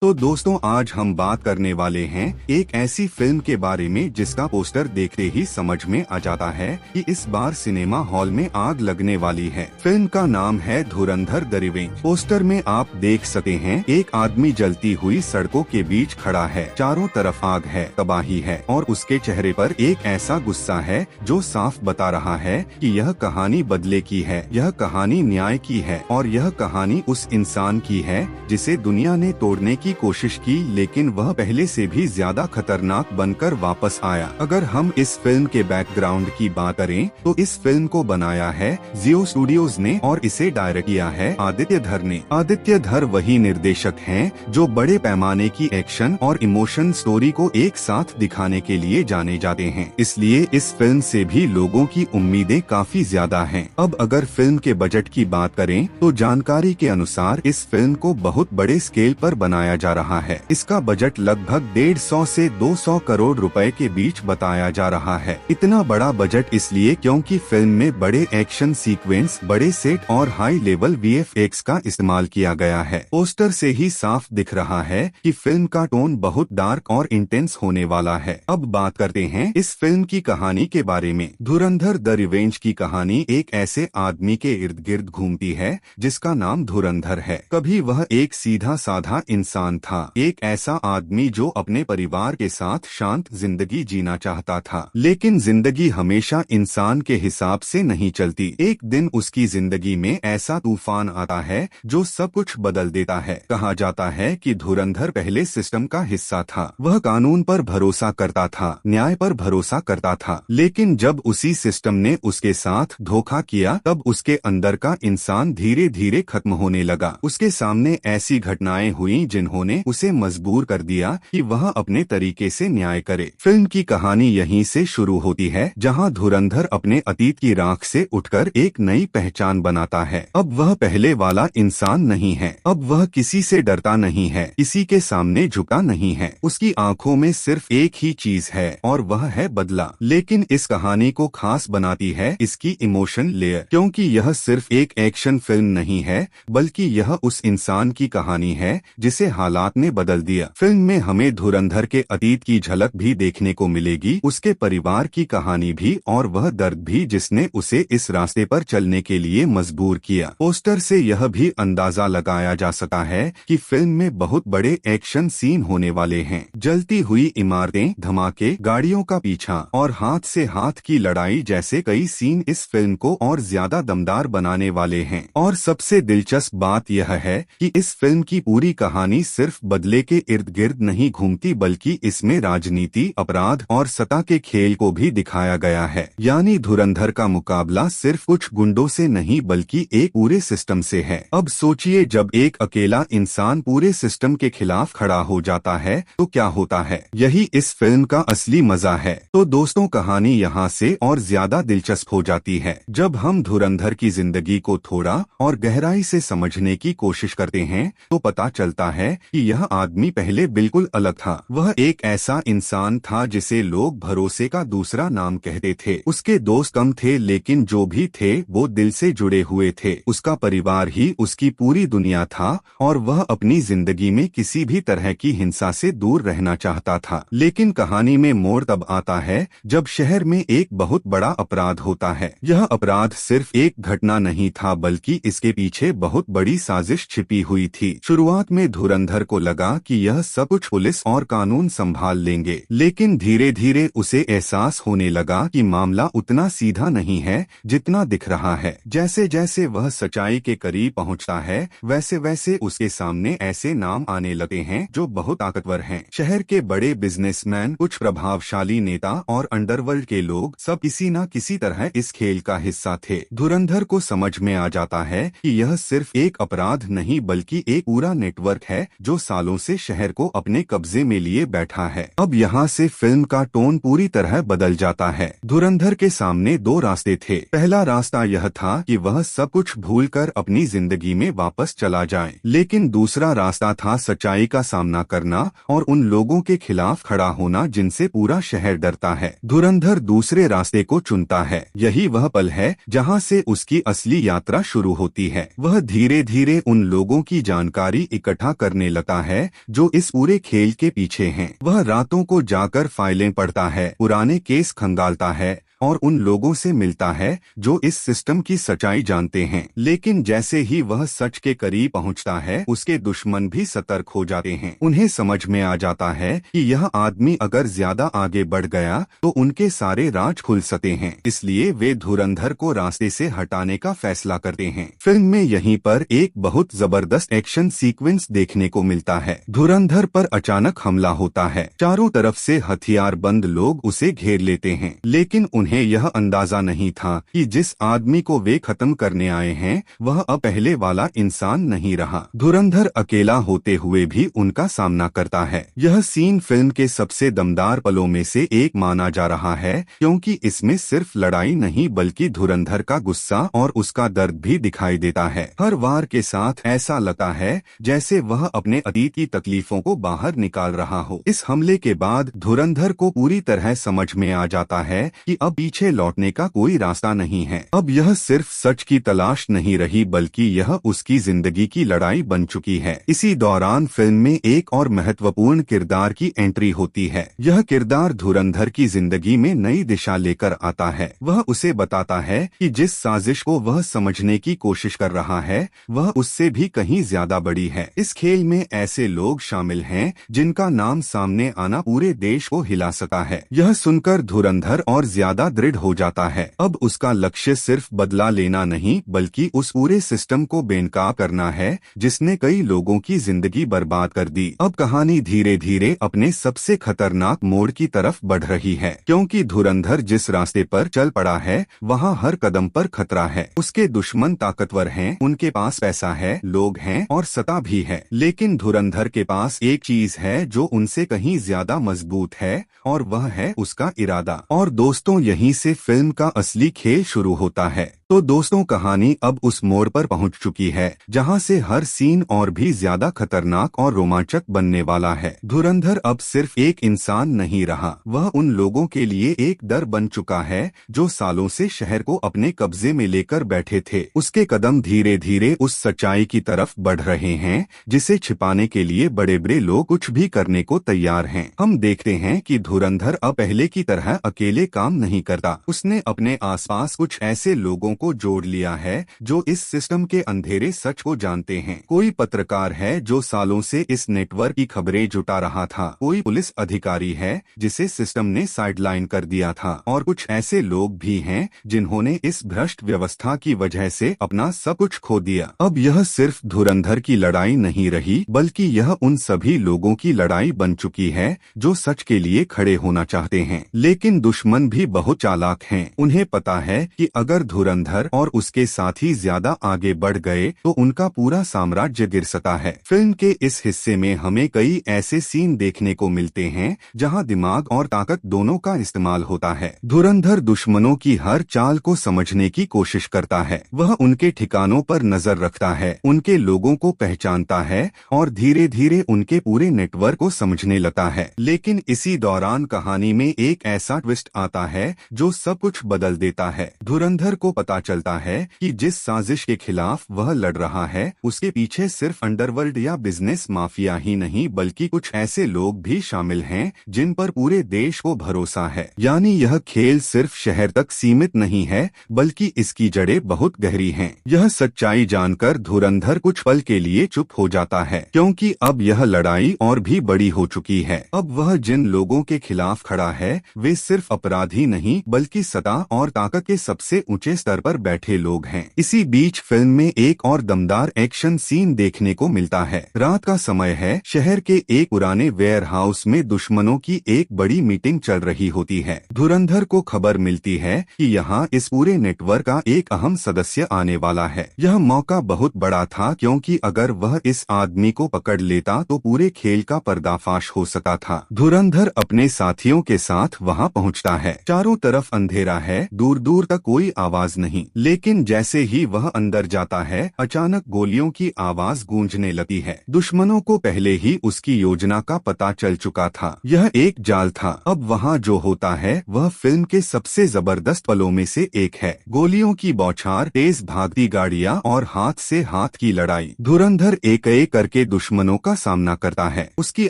तो दोस्तों आज हम बात करने वाले हैं एक ऐसी फिल्म के बारे में जिसका पोस्टर देखते ही समझ में आ जाता है कि इस बार सिनेमा हॉल में आग लगने वाली है। फिल्म का नाम है धुरंधर द रिवेंज। पोस्टर में आप देख सकते हैं एक आदमी जलती हुई सड़कों के बीच खड़ा है, चारों तरफ आग है, तबाही है और उसके चेहरे पर एक ऐसा गुस्सा है जो साफ बता रहा है कि यह कहानी बदले की है, यह कहानी न्याय की है और यह कहानी उस इंसान की है जिसे दुनिया ने तोड़ने की कोशिश की, लेकिन वह पहले से भी ज्यादा खतरनाक बनकर वापस आया। अगर हम इस फिल्म के बैकग्राउंड की बात करें तो इस फिल्म को बनाया है जियो स्टूडियोज ने और इसे डायरेक्ट किया है आदित्य धर ने। आदित्य धर वही निर्देशक हैं जो बड़े पैमाने की एक्शन और इमोशन स्टोरी को एक साथ दिखाने के लिए जाने जाते हैं, इसलिए इस फिल्म से भी लोगों की उम्मीदें काफी ज्यादा हैं। अब अगर फिल्म के बजट की बात करें तो जानकारी के अनुसार इस फिल्म को बहुत बड़े स्केल पर बनाया जा रहा है। इसका बजट लगभग 150 से 200 करोड़ रुपए के बीच बताया जा रहा है। इतना बड़ा बजट इसलिए क्योंकि फिल्म में बड़े एक्शन सीक्वेंस, बड़े सेट और हाई लेवल VFX का इस्तेमाल किया गया है। पोस्टर से ही साफ दिख रहा है कि फिल्म का टोन बहुत डार्क और इंटेंस होने वाला है। अब बात करते हैं इस फिल्म की कहानी के बारे में। धुरंधर द रिवेंज की कहानी एक ऐसे आदमी के इर्द गिर्द घूमती है जिसका नाम धुरंधर है। कभी वह एक सीधा साधा इंसान था, एक ऐसा आदमी जो अपने परिवार के साथ शांत जिंदगी जीना चाहता था, लेकिन जिंदगी हमेशा इंसान के हिसाब से नहीं चलती। एक दिन उसकी जिंदगी में ऐसा तूफान आता है जो सब कुछ बदल देता है। कहा जाता है कि धुरंधर पहले सिस्टम का हिस्सा था। वह कानून पर भरोसा करता था, न्याय पर भरोसा करता था, लेकिन जब उसी सिस्टम ने उसके साथ धोखा किया तब उसके अंदर का इंसान धीरे धीरे खत्म होने लगा। उसके सामने ऐसी घटनाएं हुई जिन्होंने उसे मजबूर कर दिया कि वह अपने तरीके से न्याय करे। फिल्म की कहानी यहीं से शुरू होती है जहां धुरंधर अपने अतीत की राख से उठकर एक नई पहचान बनाता है। अब वह पहले वाला इंसान नहीं है, अब वह किसी से डरता नहीं है, किसी के सामने झुका नहीं है। उसकी आंखों में सिर्फ एक ही चीज है और वह है बदला। लेकिन इस कहानी को खास बनाती है इसकी इमोशन लेयर, क्योंकि यह सिर्फ एक एक्शन फिल्म नहीं है बल्कि यह उस इंसान की कहानी है जिसे हालात ने बदल दिया। फिल्म में हमें धुरंधर के अतीत की झलक भी देखने को मिलेगी, उसके परिवार की कहानी भी और वह दर्द भी जिसने उसे इस रास्ते पर चलने के लिए मजबूर किया। पोस्टर से यह भी अंदाजा लगाया जा सकता है कि फिल्म में बहुत बड़े एक्शन सीन होने वाले हैं। जलती हुई इमारतें, धमाके, गाड़ियों का पीछा और हाथ से हाथ की लड़ाई जैसे कई सीन इस फिल्म को और ज्यादा दमदार बनाने वाले हैं। और सबसे दिलचस्प बात यह है कि इस फिल्म की पूरी कहानी सिर्फ बदले के इर्द गिर्द नहीं घूमती बल्कि इसमें राजनीति, अपराध और सत्ता के खेल को भी दिखाया गया है। यानी धुरंधर का मुकाबला सिर्फ कुछ गुंडों से नहीं बल्कि एक पूरे सिस्टम से है। अब सोचिए जब एक अकेला इंसान पूरे सिस्टम के खिलाफ खड़ा हो जाता है तो क्या होता है। यही इस फिल्म का असली मजा है। तो दोस्तों कहानी यहाँ से और ज्यादा दिलचस्प हो जाती है जब हम धुरंधर की जिंदगी को थोड़ा और गहराई से समझने की कोशिश करते हैं तो पता चलता है कि यह आदमी पहले बिल्कुल अलग था। वह एक ऐसा इंसान था जिसे लोग भरोसे का दूसरा नाम कहते थे। उसके दोस्त कम थे लेकिन जो भी थे वो दिल से जुड़े हुए थे। उसका परिवार ही उसकी पूरी दुनिया था और वह अपनी जिंदगी में किसी भी तरह की हिंसा से दूर रहना चाहता था। लेकिन कहानी में मोड़ तब आता है जब शहर में एक बहुत बड़ा अपराध होता है। यह अपराध सिर्फ एक घटना नहीं था बल्कि इसके पीछे बहुत बड़ी साजिश छिपी हुई थी। शुरुआत में धुरंधर को लगा कि यह सब कुछ पुलिस और कानून संभाल लेंगे, लेकिन धीरे धीरे उसे एहसास होने लगा कि मामला उतना सीधा नहीं है जितना दिख रहा है। जैसे जैसे वह सच्चाई के करीब पहुंचता है वैसे वैसे उसके सामने ऐसे नाम आने लगे हैं जो बहुत ताकतवर हैं। शहर के बड़े बिजनेसमैन, कुछ प्रभावशाली नेता और अंडरवर्ल्ड के लोग सब किसी न किसी तरह इस खेल का हिस्सा थे। धुरंधर को समझ में आ जाता है कि यह सिर्फ एक अपराध नहीं बल्कि एक पूरा नेटवर्क है जो सालों से शहर को अपने कब्जे में लिए बैठा है। अब यहाँ से फिल्म का टोन पूरी तरह बदल जाता है। धुरंधर के सामने दो रास्ते थे। पहला रास्ता यह था कि वह सब कुछ भूलकर अपनी जिंदगी में वापस चला जाए, लेकिन दूसरा रास्ता था सच्चाई का सामना करना और उन लोगों के खिलाफ खड़ा होना जिनसे पूरा शहर डरता है। धुरंधर दूसरे रास्ते को चुनता है। यही वह पल है जहाँ से उसकी असली यात्रा शुरू होती है। वह धीरे धीरे उन लोगों की जानकारी इकट्ठा करने लगता है जो इस पूरे खेल के पीछे हैं। वह रातों को जाकर फाइलें पढ़ता है, पुराने केस खंगालता है और उन लोगों से मिलता है जो इस सिस्टम की सच्चाई जानते हैं। लेकिन जैसे ही वह सच के करीब पहुंचता है, उसके दुश्मन भी सतर्क हो जाते हैं। उन्हें समझ में आ जाता है कि यह आदमी अगर ज्यादा आगे बढ़ गया तो उनके सारे राज खुल सकते हैं। इसलिए वे धुरंधर को रास्ते से हटाने का फैसला करते हैं। फिल्म में यहीं पर एक बहुत जबरदस्त एक्शन सीक्वेंस देखने को मिलता है। धुरंधर पर अचानक हमला होता है, चारों तरफ से हथियारबंद लोग उसे घेर लेते हैं, लेकिन उन्हें यह अंदाजा नहीं था कि जिस आदमी को वे खत्म करने आए हैं वह अब पहले वाला इंसान नहीं रहा। धुरंधर अकेला होते हुए भी उनका सामना करता है। यह सीन फिल्म के सबसे दमदार पलों में से एक माना जा रहा है, क्योंकि इसमें सिर्फ लड़ाई नहीं बल्कि धुरंधर का गुस्सा और उसका दर्द भी दिखाई देता है। हर वार के साथ ऐसा लगता है जैसे वह अपने अतीत की तकलीफों को बाहर निकाल रहा हो। इस हमले के बाद धुरंधर को पूरी तरह समझ में आ जाता है कि अब पीछे लौटने का कोई रास्ता नहीं है। अब यह सिर्फ सच की तलाश नहीं रही बल्कि यह उसकी जिंदगी की लड़ाई बन चुकी है। इसी दौरान फिल्म में एक और महत्वपूर्ण किरदार की एंट्री होती है। यह किरदार धुरंधर की जिंदगी में नई दिशा लेकर आता है। वह उसे बताता है कि जिस साजिश को वह समझने की कोशिश कर रहा है वह उससे भी कहीं ज्यादा बड़ी है। इस खेल में ऐसे लोग शामिल हैं जिनका नाम सामने आना पूरे देश को हिला सका है। यह सुनकर धुरंधर और ज्यादा दृढ़ हो जाता है। अब उसका लक्ष्य सिर्फ बदला लेना नहीं बल्कि उस पूरे सिस्टम को बेनकाब करना है जिसने कई लोगों की जिंदगी बर्बाद कर दी। अब कहानी धीरे धीरे अपने सबसे खतरनाक मोड़ की तरफ बढ़ रही है, क्योंकि धुरंधर जिस रास्ते पर चल पड़ा है वहाँ हर कदम पर खतरा है। उसके दुश्मन ताकतवर हैं, उनके पास पैसा है, लोग हैं और सत्ता भी है, लेकिन धुरंधर के पास एक चीज है जो उनसे कहीं ज्यादा मजबूत है और वह है उसका इरादा। और दोस्तों, यहीं से फिल्म का असली खेल शुरू होता है। तो दोस्तों, कहानी अब उस मोड़ पर पहुंच चुकी है जहां से हर सीन और भी ज्यादा खतरनाक और रोमांचक बनने वाला है। धुरंधर अब सिर्फ एक इंसान नहीं रहा, वह उन लोगों के लिए एक डर बन चुका है जो सालों से शहर को अपने कब्जे में लेकर बैठे थे। उसके कदम धीरे धीरे उस सच्चाई की तरफ बढ़ रहे हैं जिसे छिपाने के लिए बड़े बड़े लोग कुछ भी करने को तैयार हैं। हम देखते हैं कि धुरंधर अब पहले की तरह अकेले काम नहीं करता। उसने अपने आसपास कुछ ऐसे लोगों को जोड़ लिया है जो इस सिस्टम के अंधेरे सच को जानते हैं। कोई पत्रकार है जो सालों से इस नेटवर्क की खबरें जुटा रहा था, कोई पुलिस अधिकारी है जिसे सिस्टम ने साइडलाइन कर दिया था, और कुछ ऐसे लोग भी हैं जिन्होंने इस भ्रष्ट व्यवस्था की वजह से अपना सब कुछ खो दिया। अब यह सिर्फ धुरंधर की लड़ाई नहीं रही बल्कि यह उन सभी लोगों की लड़ाई बन चुकी है जो सच के लिए खड़े होना चाहते हैं। लेकिन दुश्मन भी बहुत चालाक हैं। उन्हें पता है कि अगर धुरंधर और उसके साथी ज्यादा आगे बढ़ गए तो उनका पूरा साम्राज्य गिर सकता है। फिल्म के इस हिस्से में हमें कई ऐसे सीन देखने को मिलते हैं जहां दिमाग और ताकत दोनों का इस्तेमाल होता है। धुरंधर दुश्मनों की हर चाल को समझने की कोशिश करता है। वह उनके ठिकानों पर नजर रखता है, उनके लोगों को पहचानता है और धीरे धीरे उनके पूरे नेटवर्क को समझने लगता है। लेकिन इसी दौरान कहानी में एक ऐसा ट्विस्ट आता है जो सब कुछ बदल देता है। धुरंधर को पता चलता है कि जिस साजिश के खिलाफ वह लड़ रहा है उसके पीछे सिर्फ अंडरवर्ल्ड या बिजनेस माफिया ही नहीं बल्कि कुछ ऐसे लोग भी शामिल हैं जिन पर पूरे देश को भरोसा है। यानी यह खेल सिर्फ शहर तक सीमित नहीं है बल्कि इसकी जड़ें बहुत गहरी हैं। यह सच्चाई जानकर धुरंधर कुछ पल के लिए चुप हो जाता है, क्योंकि अब यह लड़ाई और भी बड़ी हो चुकी है। अब वह जिन लोगों के खिलाफ खड़ा है वे सिर्फ अपराधी नहीं बल्कि सत्ता और ताकत के सबसे ऊंचे स्तर पर बैठे लोग हैं। इसी बीच फिल्म में एक और दमदार एक्शन सीन देखने को मिलता है। रात का समय है, शहर के एक पुराने वेयर हाउस में दुश्मनों की एक बड़ी मीटिंग चल रही होती है। धुरंधर को खबर मिलती है कि यहाँ इस पूरे नेटवर्क का एक अहम सदस्य आने वाला है। यह मौका बहुत बड़ा था क्योंकि अगर वह इस आदमी को पकड़ लेता तो पूरे खेल का पर्दाफाश हो सकता था। धुरंधर अपने साथियों के साथ वहाँ पहुँचता है। चारों तरफ अंधेरा है, दूर दूर तक कोई आवाज नहीं। लेकिन जैसे ही वह अंदर जाता है, अचानक गोलियों की आवाज गूंजने लगती है। दुश्मनों को पहले ही उसकी योजना का पता चल चुका था। यह एक जाल था। अब वहाँ जो होता है वह फिल्म के सबसे जबरदस्त पलों में से एक है। गोलियों की बौछार, तेज भागती गाड़ियां और हाथ से हाथ की लड़ाई। धुरंधर एक एक करके दुश्मनों का सामना करता है। उसकी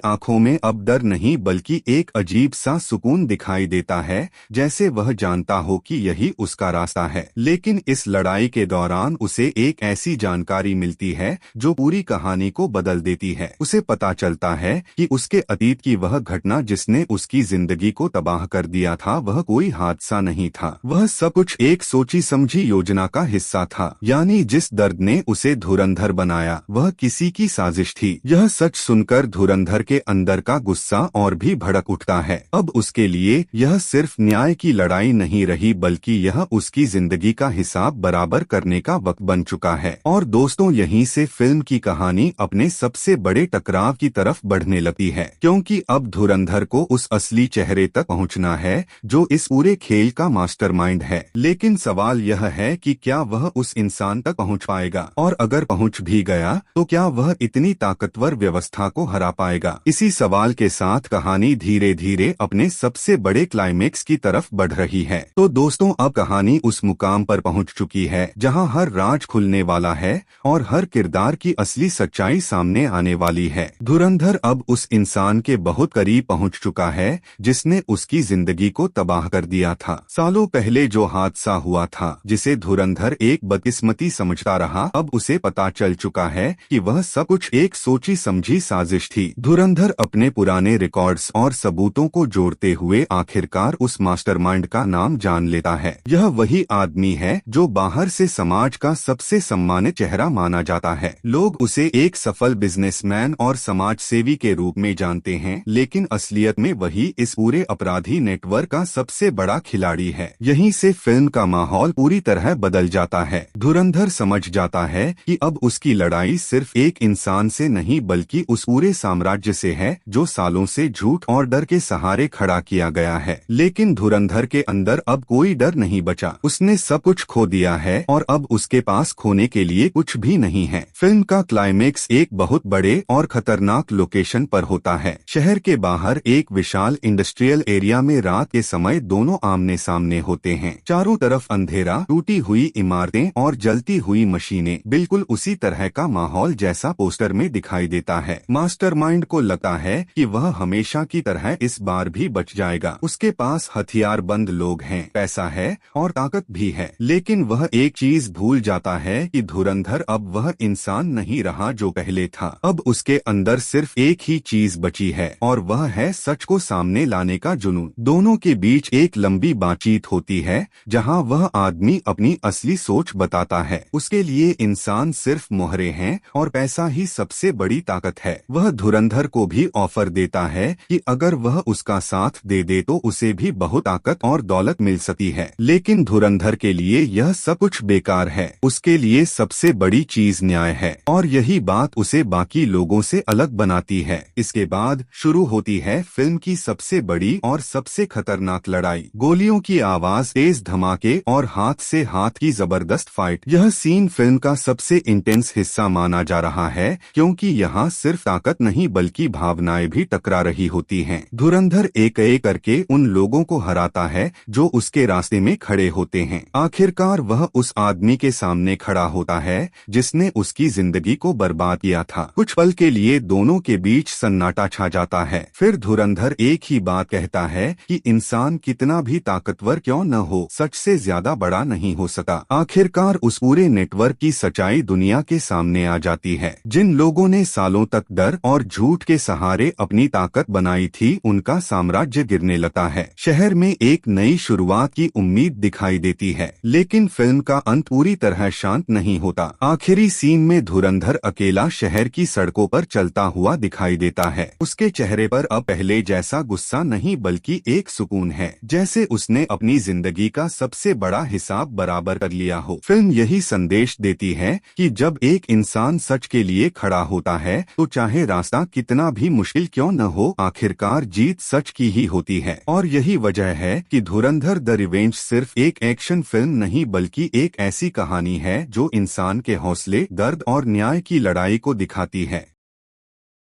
आंखों में अब डर नहीं बल्कि एक अजीब सा सुकून दिखाई देता है, जैसे वह जानता हो कि यही उसका रास्ता है। लेकिन इस लड़ाई के दौरान उसे एक ऐसी जानकारी मिलती है जो पूरी कहानी को बदल देती है। उसे पता चलता है कि उसके अतीत की वह घटना जिसने उसकी जिंदगी को तबाह कर दिया था, वह कोई हादसा नहीं था। वह सब कुछ एक सोची समझी योजना का हिस्सा था। यानी जिस दर्द ने उसे धुरंधर बनाया वह किसी की साजिश थी। यह सच सुनकर धुरंधर के अंदर का गुस्सा और भी भड़क उठता है। अब उसके लिए यह सिर्फ न्याय की लड़ाई नहीं रही बल्कि यह उसकी जिंदगी का हिसाब बराबर करने का वक्त बन चुका है। और दोस्तों, यहीं से फिल्म की कहानी अपने सबसे बड़े टकराव की तरफ बढ़ने लगती है, क्योंकि अब धुरंधर को उस असली चेहरे तक पहुंचना है जो इस पूरे खेल का मास्टरमाइंड है। लेकिन सवाल यह है कि क्या वह उस इंसान तक पहुंच पाएगा, और अगर पहुंच भी गया तो क्या वह इतनी ताकतवर व्यवस्था को हरा पाएगा। इसी सवाल के साथ कहानी धीरे धीरे अपने सबसे बड़े क्लाइमेक्स की तरफ बढ़ रही है। तो दोस्तों, अब कहानी उस मुकाम पर पहुंच चुकी है जहां हर राज खुलने वाला है और हर किरदार की असली सच्चाई सामने आने वाली है। धुरंधर अब उस इंसान के बहुत करीब पहुंच चुका है जिसने उसकी जिंदगी को तबाह कर दिया था। सालों पहले जो हादसा हुआ था, जिसे धुरंधर एक बदकिस्मती समझता रहा, अब उसे पता चल चुका है कि वह सब कुछ एक सोची समझी साजिश थी। धुरंधर अपने पुराने रिकॉर्ड्स और सबूतों को जोड़ते हुए आखिरकार उस मास्टरमाइंड का नाम जान लेता है। यह वही आदमी है जो बाहर से समाज का सबसे सम्मानित चेहरा माना जाता है। लोग उसे एक सफल बिजनेसमैन और समाज सेवी के रूप में जानते हैं, लेकिन असलियत में वही इस पूरे अपराधी नेटवर्क का सबसे बड़ा खिलाड़ी है। यहीं से फिल्म का माहौल पूरी तरह बदल जाता है। धुरंधर समझ जाता है कि अब उसकी लड़ाई सिर्फ एक इंसान से नहीं बल्कि उस पूरे साम्राज्य से है जो सालों से झूठ और डर के सहारे खड़ा किया गया है। लेकिन धुरंधर के अंदर अब कोई डर नहीं बचा। उसने सब कुछ खो दिया है और अब उसके पास खोने के लिए कुछ भी नहीं है। फिल्म का क्लाइमेक्स एक बहुत बड़े और खतरनाक लोकेशन पर होता है। शहर के बाहर एक विशाल इंडस्ट्रियल एरिया में रात के समय दोनों आमने सामने होते हैं। चारों तरफ अंधेरा, टूटी हुई इमारतें और जलती हुई मशीनें, बिल्कुल उसी तरह का माहौल जैसा पोस्टर में दिखाई देता है। मास्टरमाइंड को लगता है कि वह हमेशा की तरह इस बार भी बच जाएगा। उसके पास हथियारबंद लोग हैं, पैसा है और ताकत भी है। लेकिन वह एक चीज भूल जाता है कि धुरंधर अब वह इंसान नहीं रहा जो पहले था। अब उसके अंदर सिर्फ एक ही चीज बची है और वह है सच को सामने लाने का जुनून। दोनों के बीच एक लंबी बातचीत होती है जहां वह आदमी अपनी असली सोच बताता है। उसके लिए इंसान सिर्फ मोहरे हैं और पैसा ही सबसे बड़ी ताकत है। वह धुरंधर को भी ऑफर देता है कि अगर वह उसका साथ दे दे तो उसे भी बहुत ताकत और दौलत मिल सकती है। लेकिन धुरंधर के लिए यह सब कुछ बेकार है। उसके लिए सबसे बड़ी चीज न्याय है और यही बात उसे बाकी लोगों से अलग बनाती है। इसके बाद शुरू होती है फिल्म की सबसे बड़ी और सबसे खतरनाक लड़ाई। गोलियों की आवाज, तेज धमाके और हाथ से हाथ की जबरदस्त फाइट। यह सीन फिल्म का सबसे इंटेंस हिस्सा माना जा रहा है क्योंकि यहाँ सिर्फ ताकत नहीं बल्कि भावनाएं भी टकरा रही होती हैं। धुरंधर एक एक करके उन लोगों को हराता है जो उसके रास्ते में खड़े होते हैं। आखिरकार वह उस आदमी के सामने खड़ा होता है जिसने उसकी जिंदगी को बर्बाद किया था। कुछ पल के लिए दोनों के बीच सन्नाटा छा जाता है। फिर धुरंधर एक ही बात कहता है कि इंसान कितना भी ताकतवर क्यों न हो, सच से ज्यादा बड़ा नहीं हो सका। आखिरकार उस पूरे नेटवर्क की सच्चाई दुनिया के सामने आ जाती है। जिन लोगों ने सालों तक डर और झूठ के सहारे अपनी ताकत बनाई थी, उनका साम्राज्य गिरने लगता है। शहर में एक नई शुरुआत की उम्मीद दिखाई देती है। लेकिन फिल्म का अंत पूरी तरह शांत नहीं होता। आखिरी सीन में धुरंधर अकेला शहर की सड़कों पर चलता हुआ दिखाई देता है। उसके चेहरे पर अब पहले जैसा गुस्सा नहीं बल्कि एक सुकून है, जैसे उसने अपनी जिंदगी का सबसे बड़ा हिसाब बराबर कर लिया हो। फिल्म यही संदेश देती है कि जब एक इंसान सच के लिए खड़ा होता है तो चाहे रास्ता कितना भी मुश्किल क्यों न हो, आखिरकार जीत सच की ही होती है। और यही वजह है है कि धुरंधर द रिवेंज सिर्फ एक एक्शन फिल्म नहीं बल्कि एक ऐसी कहानी है जो इंसान के हौसले, दर्द और न्याय की लड़ाई को दिखाती है।